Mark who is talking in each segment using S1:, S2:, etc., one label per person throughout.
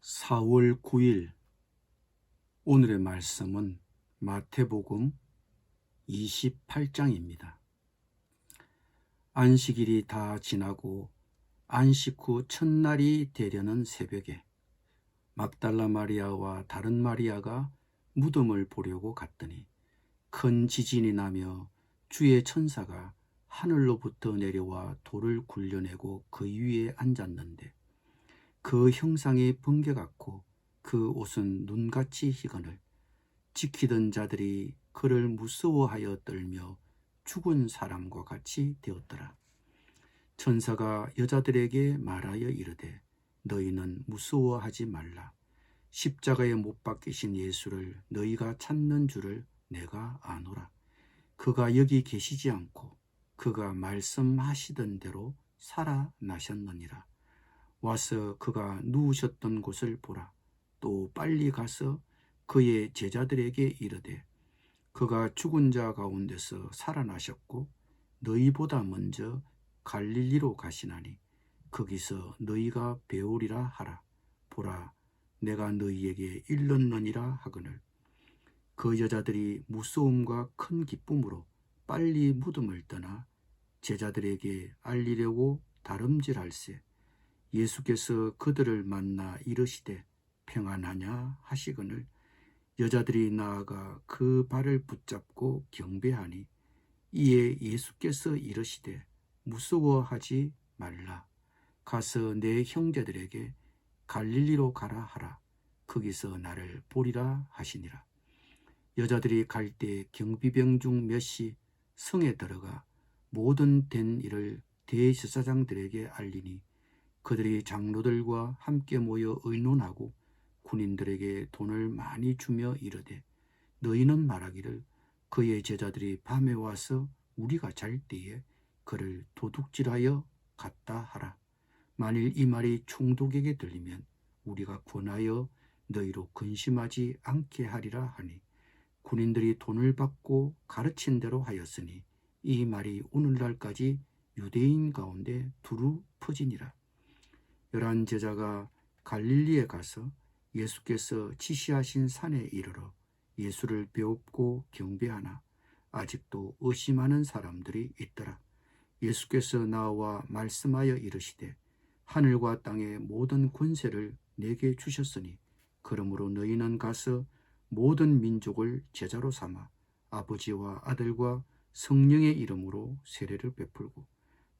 S1: 4월 9일 오늘의 말씀은 마태복음 28장입니다. 안식일이 다 지나고 안식 후 첫날이 되려는 새벽에 막달라 마리아와 다른 마리아가 무덤을 보려고 갔더니 큰 지진이 나며 주의 천사가 하늘로부터 내려와 돌을 굴려내고 그 위에 앉았는데 그 형상이 번개 같고 그 옷은 눈같이 희거늘 지키던 자들이 그를 무서워하여 떨며 죽은 사람과 같이 되었더라. 천사가 여자들에게 말하여 이르되 너희는 무서워하지 말라. 십자가에 못 박히신 예수를 너희가 찾는 줄을 내가 아노라. 그가 여기 계시지 않고 그가 말씀하시던 대로 살아나셨느니라. 와서 그가 누우셨던 곳을 보라. 또 빨리 가서 그의 제자들에게 이르되 그가 죽은 자 가운데서 살아나셨고 너희보다 먼저 갈릴리로 가시나니 거기서 너희가 배우리라 하라. 보라, 내가 너희에게 일렀느니라 하거늘. 그 여자들이 무서움과 큰 기쁨으로 빨리 무덤을 떠나 제자들에게 알리려고 다름질할세 예수께서 그들을 만나 이르시되 평안하냐 하시거늘 여자들이 나아가 그 발을 붙잡고 경배하니 이에 예수께서 이르시되 무서워하지 말라. 가서 내 형제들에게 갈릴리로 가라 하라. 거기서 나를 보리라 하시니라. 여자들이 갈 때 경비병 중 몇이 성에 들어가 모든 된 일을 대제사장들에게 알리니 그들이 장로들과 함께 모여 의논하고 군인들에게 돈을 많이 주며 이르되 너희는 말하기를 그의 제자들이 밤에 와서 우리가 잘 때에 그를 도둑질하여 갔다 하라. 만일 이 말이 총독에게 들리면 우리가 권하여 너희로 근심하지 않게 하리라 하니 군인들이 돈을 받고 가르친 대로 하였으니 이 말이 오늘날까지 유대인 가운데 두루 퍼지니라. 11 제자가 갈릴리에 가서 예수께서 지시하신 산에 이르러 예수를 배웁고 경배하나 아직도 의심하는 사람들이 있더라. 예수께서 나와 말씀하여 이르시되 하늘과 땅의 모든 권세를 내게 주셨으니 그러므로 너희는 가서 모든 민족을 제자로 삼아 아버지와 아들과 성령의 이름으로 세례를 베풀고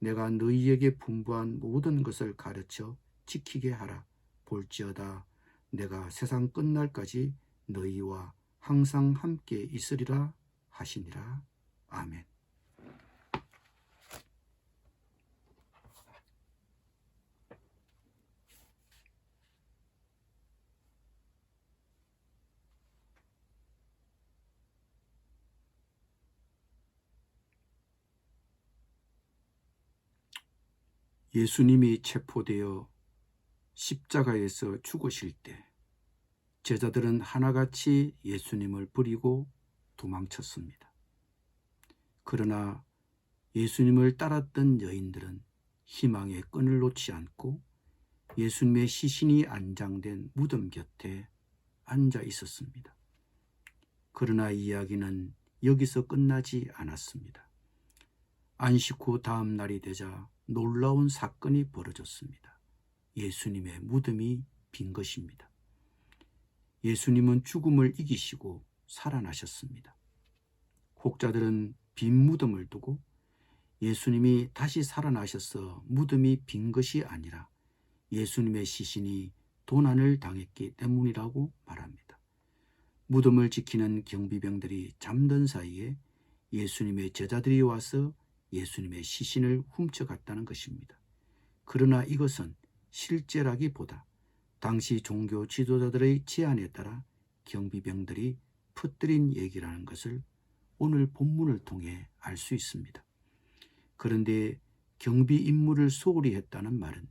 S1: 내가 너희에게 분부한 모든 것을 가르쳐 지키게 하라. 볼지어다 내가 세상 끝날까지 너희와 항상 함께 있으리라 하시니라. 아멘. 예수님이 체포되어 십자가에서 죽으실 때 제자들은 하나같이 예수님을 버리고 도망쳤습니다. 그러나 예수님을 따랐던 여인들은 희망의 끈을 놓지 않고 예수님의 시신이 안장된 무덤 곁에 앉아 있었습니다. 그러나 이야기는 여기서 끝나지 않았습니다. 안식 후 다음 날이 되자 놀라운 사건이 벌어졌습니다. 예수님의 무덤이 빈 것입니다. 예수님은 죽음을 이기시고 살아나셨습니다. 혹자들은 빈 무덤을 두고 예수님이 다시 살아나셔서 무덤이 빈 것이 아니라 예수님의 시신이 도난을 당했기 때문이라고 말합니다. 무덤을 지키는 경비병들이 잠든 사이에 예수님의 제자들이 와서 예수님의 시신을 훔쳐갔다는 것입니다. 그러나 이것은 실제라기보다 당시 종교 지도자들의 제안에 따라 경비병들이 퍼뜨린 얘기라는 것을 오늘 본문을 통해 알 수 있습니다. 그런데 경비 임무를 소홀히 했다는 말은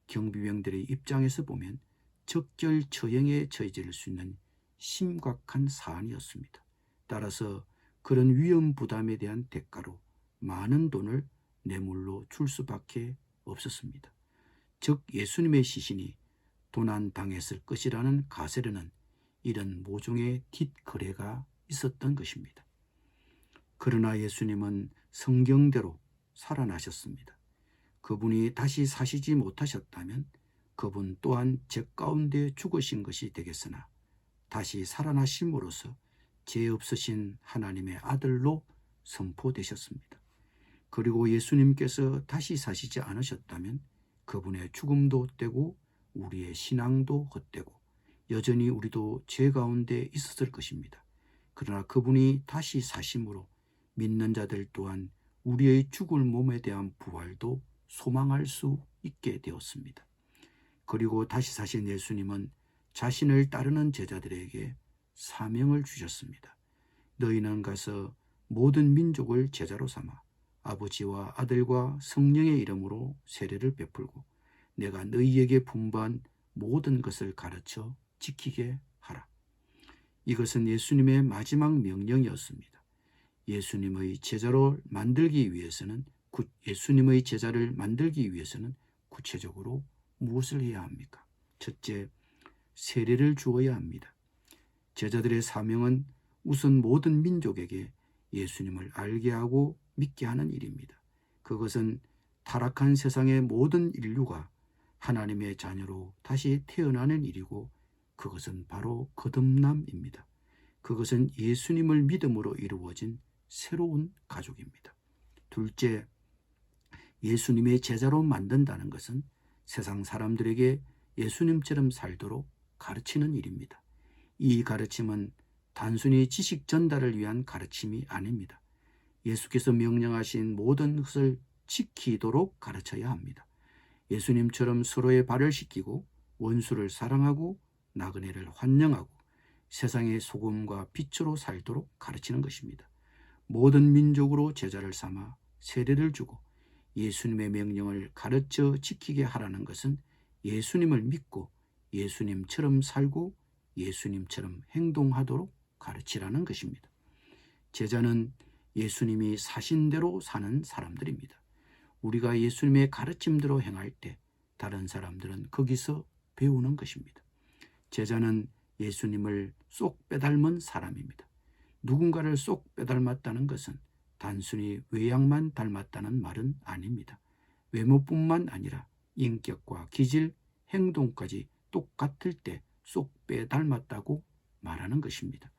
S1: 경비병들의 입장에서 보면 적절처형에 처해질 수 있는 심각한 사안이었습니다. 따라서 그런 위험 부담에 대한 대가로 많은 돈을 뇌물로 줄 수밖에 없었습니다. 즉 예수님의 시신이 도난당했을 것이라는 가설에는 이런 모종의 뒷거래가 있었던 것입니다. 그러나 예수님은 성경대로 살아나셨습니다. 그분이 다시 사시지 못하셨다면 그분 또한 죄 가운데 죽으신 것이 되겠으나 다시 살아나심으로써 죄 없으신 하나님의 아들로 선포되셨습니다. 그리고 예수님께서 다시 사시지 않으셨다면 그분의 죽음도 헛되고 우리의 신앙도 헛되고 여전히 우리도 죄 가운데 있었을 것입니다. 그러나 그분이 다시 사심으로 믿는 자들 또한 우리의 죽을 몸에 대한 부활도 소망할 수 있게 되었습니다. 그리고 다시 사신 예수님은 자신을 따르는 제자들에게 사명을 주셨습니다. 너희는 가서 모든 민족을 제자로 삼아 아버지와 아들과 성령의 이름으로 세례를 베풀고 내가 너희에게 분부한 모든 것을 가르쳐 지키게 하라. 이것은 예수님의 마지막 명령이었습니다. 예수님의 제자를 만들기 위해서는 구체적으로 무엇을 해야 합니까? 첫째, 세례를 주어야 합니다. 제자들의 사명은 우선 모든 민족에게 예수님을 알게 하고 믿게 하는 일입니다. 그것은 타락한 세상의 모든 인류가 하나님의 자녀로 다시 태어나는 일이고 그것은 바로 거듭남입니다. 그것은 예수님을 믿음으로 이루어진 새로운 가족입니다. 둘째, 예수님의 제자로 만든다는 것은 세상 사람들에게 예수님처럼 살도록 가르치는 일입니다. 이 가르침은 단순히 지식 전달을 위한 가르침이 아닙니다. 예수께서 명령하신 모든 것을 지키도록 가르쳐야 합니다. 예수님처럼 서로의 발을 씻기고 원수를 사랑하고 나그네를 환영하고 세상의 소금과 빛으로 살도록 가르치는 것입니다. 모든 민족으로 제자를 삼아 세례를 주고 예수님의 명령을 가르쳐 지키게 하라는 것은 예수님을 믿고 예수님처럼 살고 예수님처럼 행동하도록 가르치라는 것입니다. 제자는 예수님이 사신 대로 사는 사람들입니다. 우리가 예수님의 가르침대로 행할 때 다른 사람들은 거기서 배우는 것입니다. 제자는 예수님을 쏙 빼닮은 사람입니다. 누군가를 쏙 빼닮았다는 것은 단순히 외양만 닮았다는 말은 아닙니다. 외모뿐만 아니라 인격과 기질, 행동까지 똑같을 때 쏙 빼닮았다고 말하는 것입니다.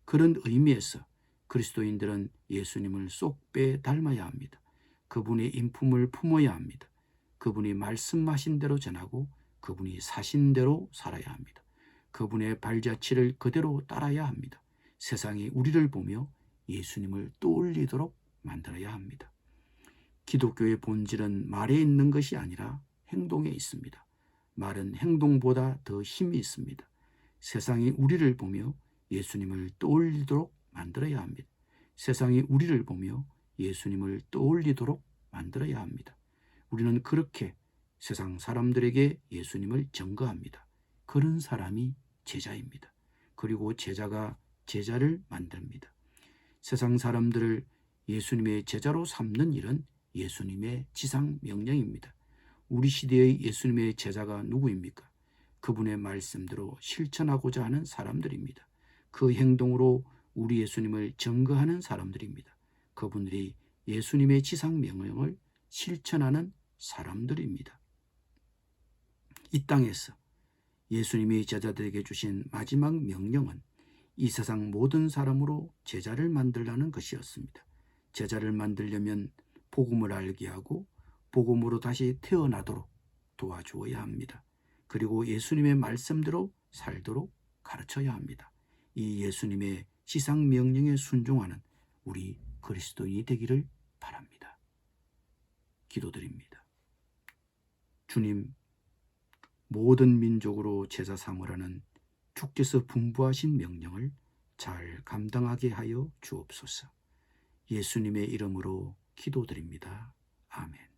S1: 그런 의미에서 그리스도인들은 예수님을 쏙 빼닮아야 합니다. 그분의 인품을 품어야 합니다. 그분이 말씀하신 대로 전하고 그분이 사신 대로 살아야 합니다. 그분의 발자취를 그대로 따라야 합니다. 세상이 우리를 보며 예수님을 떠올리도록 만들어야 합니다. 기독교의 본질은 말에 있는 것이 아니라 행동에 있습니다. 말은 행동보다 더 힘이 있습니다. 세상이 우리를 보며 예수님을 떠올리도록 만들어야 합니다. 세상이 우리를 보며 예수님을 떠올리도록 만들어야 합니다. 우리는 그렇게 세상 사람들에게 예수님을 증거합니다. 그런 사람이 제자입니다. 그리고 제자가 제자를 만듭니다. 세상 사람들을 예수님의 제자로 삼는 일은 예수님의 지상 명령입니다. 우리 시대의 예수님의 제자가 누구입니까? 그분의 말씀대로 실천하고자 하는 사람들입니다. 그 행동으로 우리 예수님을 증거하는 사람들입니다. 그분들이 예수님의 지상 명령을 실천하는 사람들입니다. 이 땅에서 예수님이 제자들에게 주신 마지막 명령은 이 세상 모든 사람으로 제자를 만들라는 것이었습니다. 제자를 만들려면 복음을 알게 하고 복음으로 다시 태어나도록 도와주어야 합니다. 그리고 예수님의 말씀대로 살도록 가르쳐야 합니다. 이 예수님의 지상 명령에 순종하는 우리 그리스도인이 되기를 바랍니다. 기도드립니다. 주님, 모든 민족으로 제자 삼으라는 주께서 분부하신 명령을 잘 감당하게 하여 주옵소서. 예수님의 이름으로 기도드립니다. 아멘.